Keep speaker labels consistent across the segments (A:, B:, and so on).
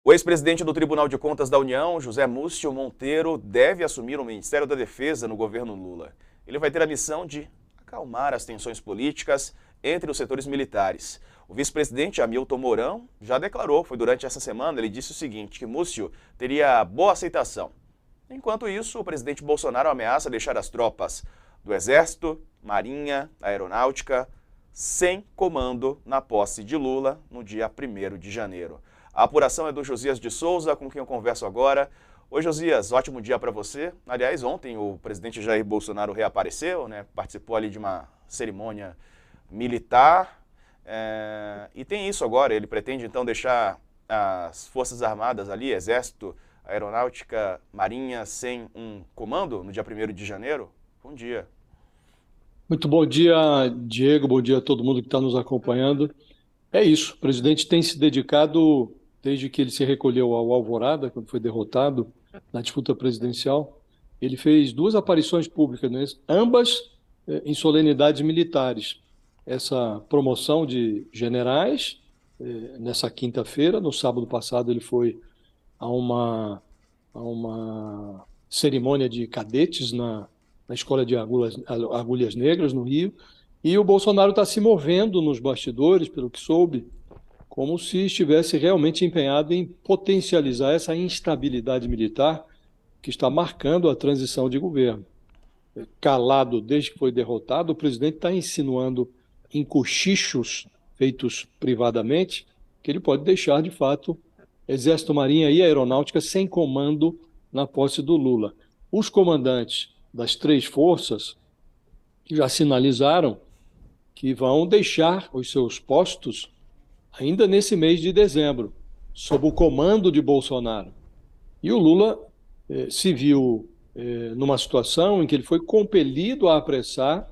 A: O ex-presidente do Tribunal de Contas da União, José Múcio Monteiro, deve assumir o Ministério da Defesa no governo Lula. Ele vai ter a missão de acalmar as tensões políticas entre os setores militares. O vice-presidente Hamilton Mourão já declarou, foi durante essa semana, ele disse o seguinte, que Múcio teria boa aceitação. Enquanto isso, o presidente Bolsonaro ameaça deixar as tropas do Exército, Marinha, Aeronáutica, sem comando na posse de Lula no dia 1º de janeiro. A apuração é do Josias de Souza, com quem eu converso agora. Oi, Josias, ótimo dia para você. Aliás, ontem o presidente Jair Bolsonaro reapareceu, né? Participou ali de uma cerimônia militar. E tem isso agora, ele pretende então deixar as Forças Armadas ali, Exército, Aeronáutica, Marinha, sem um comando no dia 1º de janeiro? Bom dia.
B: Muito bom dia, Diego. Bom dia a todo mundo que está nos acompanhando. É isso, o presidente tem se dedicado, desde que ele se recolheu ao Alvorada, quando foi derrotado na disputa presidencial, ele fez 2 aparições públicas, né? Ambas em solenidades militares. Essa promoção de generais, nessa quinta-feira, no sábado passado ele foi a uma cerimônia de cadetes na Escola de Agulhas Negras, no Rio, e o Bolsonaro está se movendo nos bastidores, pelo que soube, como se estivesse realmente empenhado em potencializar essa instabilidade militar que está marcando a transição de governo. Calado desde que foi derrotado, o presidente está insinuando em cochichos feitos privadamente que ele pode deixar, de fato, Exército, Marinha e Aeronáutica sem comando na posse do Lula. Os comandantes das 3 forças já sinalizaram que vão deixar os seus postos ainda nesse mês de dezembro, sob o comando de Bolsonaro. E o Lula se viu numa situação em que ele foi compelido a apressar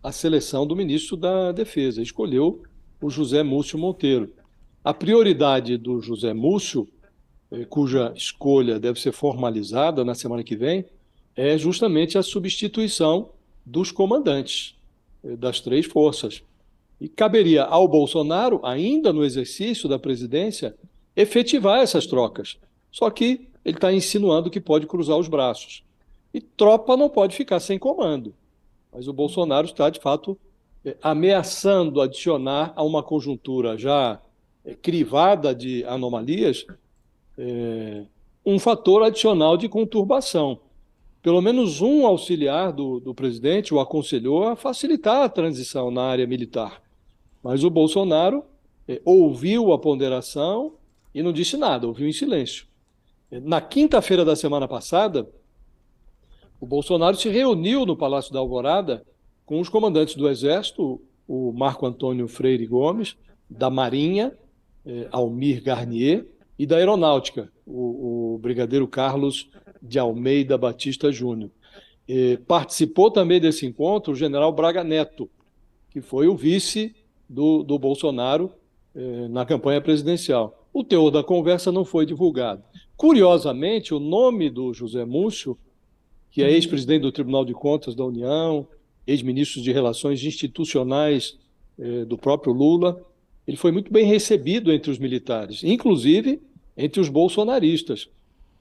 B: a seleção do ministro da Defesa. Escolheu o José Múcio Monteiro. A prioridade do José Múcio, cuja escolha deve ser formalizada na semana que vem, é justamente a substituição dos comandantes das 3 forças. E caberia ao Bolsonaro, ainda no exercício da presidência, efetivar essas trocas. Só que ele está insinuando que pode cruzar os braços. E tropa não pode ficar sem comando. Mas o Bolsonaro está, de fato, ameaçando adicionar a uma conjuntura já crivada de anomalias um fator adicional de conturbação. Pelo menos um auxiliar do presidente o aconselhou a facilitar a transição na área militar. Mas o Bolsonaro ouviu a ponderação e não disse nada, ouviu em silêncio. Na quinta-feira da semana passada, o Bolsonaro se reuniu no Palácio da Alvorada com os comandantes do Exército, o Marco Antônio Freire Gomes, da Marinha, Almir Garnier, e da Aeronáutica, o brigadeiro Carlos de Almeida Batista Júnior. Participou também desse encontro o general Braga Neto, que foi o vice do Bolsonaro na campanha presidencial. O teor da conversa não foi divulgado. Curiosamente, o nome do José Múcio, que é ex-presidente do Tribunal de Contas da União, ex-ministro de Relações Institucionais do próprio Lula, ele foi muito bem recebido entre os militares, inclusive entre os bolsonaristas.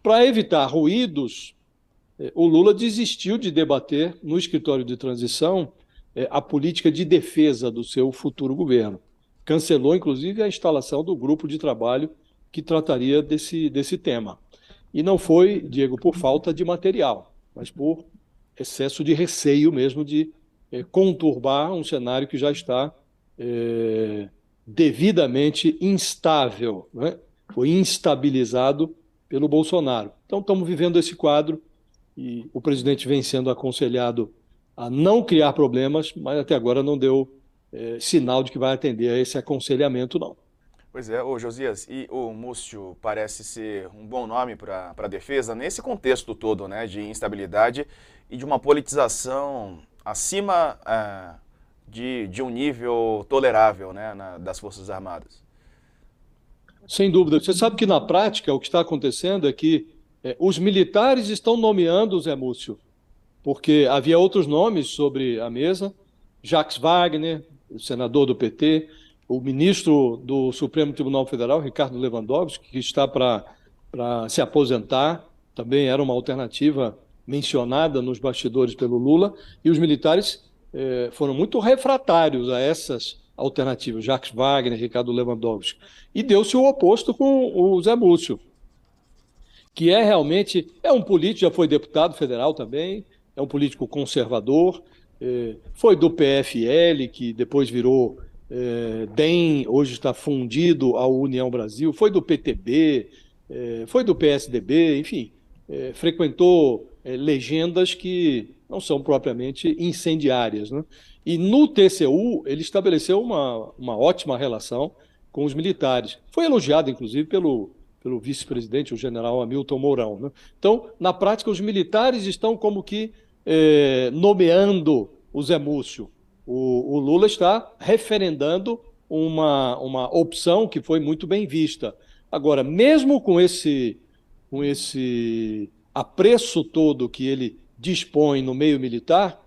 B: Para evitar ruídos, o Lula desistiu de debater no escritório de transição a política de defesa do seu futuro governo. Cancelou, inclusive, a instalação do grupo de trabalho que trataria desse tema. E não foi, Diego, por falta de material, mas por excesso de receio mesmo de conturbar um cenário que já está devidamente instável, né? Foi instabilizado pelo Bolsonaro. Então, estamos vivendo esse quadro e o presidente vem sendo aconselhado a não criar problemas, mas até agora não deu sinal de que vai atender a esse aconselhamento, não.
A: Pois é, Josias, e o Múcio parece ser um bom nome para a defesa nesse contexto todo, né, de instabilidade e de uma politização acima de um nível tolerável, né, das Forças Armadas.
B: Sem dúvida. Você sabe que, na prática, o que está acontecendo é que os militares estão nomeando o Zé Múcio, porque havia outros nomes sobre a mesa, Jacques Wagner, o senador do PT, o ministro do Supremo Tribunal Federal, Ricardo Lewandowski, que está para para se aposentar, também era uma alternativa mencionada nos bastidores pelo Lula, e os militares foram muito refratários a essas alternativas, Jacques Wagner, Ricardo Lewandowski, e deu-se o oposto com o Zé Múcio, que realmente um político, já foi deputado federal também, é um político conservador, foi do PFL, que depois virou DEM, hoje está fundido ao União Brasil, foi do PTB, foi do PSDB, enfim, frequentou legendas que não são propriamente incendiárias, né? E no TCU ele estabeleceu uma ótima relação com os militares. Foi elogiado, inclusive, pelo vice-presidente, o general Hamilton Mourão, né? Então, na prática, os militares estão como que nomeando o Zé Múcio. O Lula está referendando uma opção que foi muito bem vista. Agora, mesmo com esse apreço todo que ele dispõe no meio militar,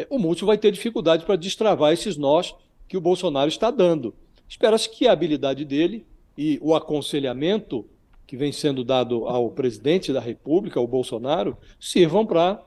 B: o Múcio vai ter dificuldade para destravar esses nós que o Bolsonaro está dando. Espera-se que a habilidade dele e o aconselhamento que vem sendo dado ao presidente da República, ao Bolsonaro, sirvam para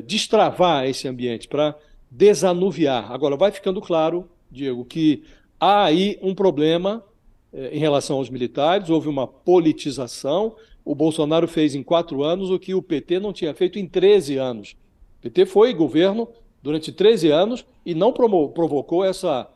B: destravar esse ambiente, para desanuviar. Agora, vai ficando claro, Diego, que há aí um problema em relação aos militares, houve uma politização. O Bolsonaro fez em 4 anos o que o PT não tinha feito em 13 anos. O PT foi governo durante 13 anos e não provocou essa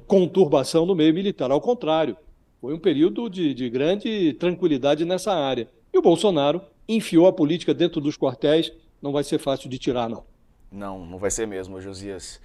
B: conturbação no meio militar. Ao contrário, foi um período de grande tranquilidade nessa área. E o Bolsonaro enfiou a política dentro dos quartéis, não vai ser fácil de tirar, não.
A: Não, não vai ser mesmo, Josias.